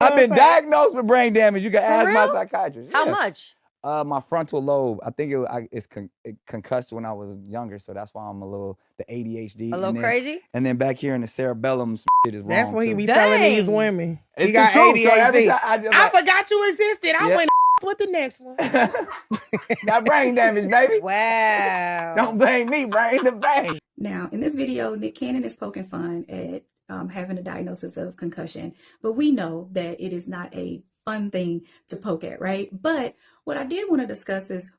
I've been diagnosed with brain damage. You can ask my psychiatrist. How much? My frontal lobe. I think it concussed when I was younger, so that's why I'm the ADHD. A little crazy? And then back here in the cerebellum, shit is wrong. That's what he be Dang. telling these women. It's He got the truth. So ADHD. I forgot you existed. I Yeah. went with the next one. got brain damage, baby. Wow. Don't blame me, brain the brain. Now, in this video, Nick Cannon is poking fun at having a diagnosis of concussion, but we know that it is not a fun thing to poke at, right? But what I did want to discuss is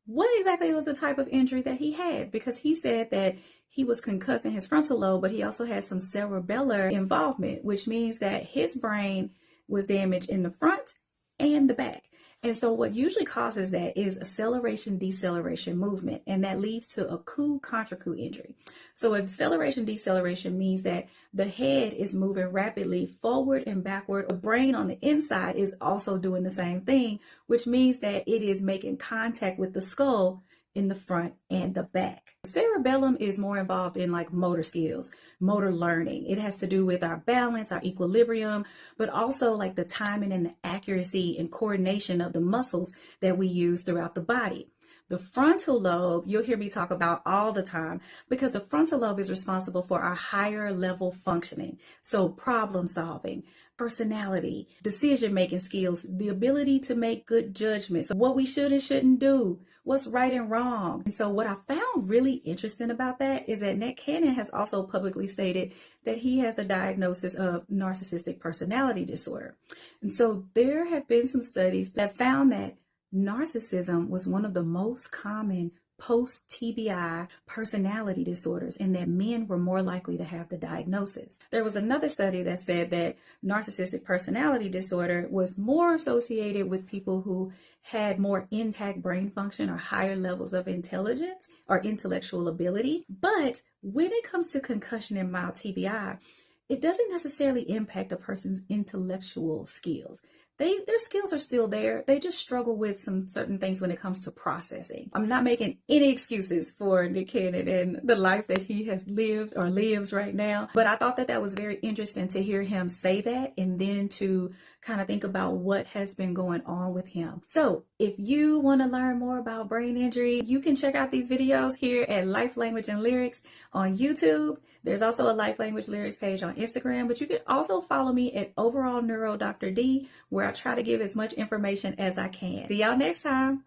what exactly was the type of injury that he had, because he said that he was concussed in his frontal lobe, but he also had some cerebellar involvement, which means that his brain was damaged in the front and the back. And so what usually causes that is acceleration, deceleration movement, and that leads to a coup-contra coup injury. So acceleration, deceleration means that the head is moving rapidly forward and backward. The brain on the inside is also doing the same thing, which means that it is making contact with the skull in the front and the back. Cerebellum is more involved in like motor skills, motor learning. It has to do with our balance, our equilibrium, but also like the timing and the accuracy and coordination of the muscles that we use throughout the body. The frontal lobe, you'll hear me talk about all the time, because the frontal lobe is responsible for our higher level functioning. So problem solving, personality, decision-making skills, the ability to make good judgments, what we should and shouldn't do, what's right and wrong. And so what I found really interesting about that is that Nick Cannon has also publicly stated that he has a diagnosis of narcissistic personality disorder. And so there have been some studies that found that narcissism was one of the most common post-TBI personality disorders, and that men were more likely to have the diagnosis. There was another study that said that narcissistic personality disorder was more associated with people who had more intact brain function or higher levels of intelligence or intellectual ability. But when it comes to concussion and mild TBI, it doesn't necessarily impact a person's intellectual skills. Their skills are still there. They just struggle with some certain things when it comes to processing. I'm not making any excuses for Nick Cannon and the life that he has lived or lives right now, but I thought that that was very interesting to hear him say that and then to kind of think about what has been going on with him. So if you want to learn more about brain injury, you can check out these videos here at Life Language and Lyrics on YouTube. There's also a Life Language Lyrics page on Instagram, but you can also follow me at Overall Neuro Dr. D, where I try to give as much information as I can. See y'all next time.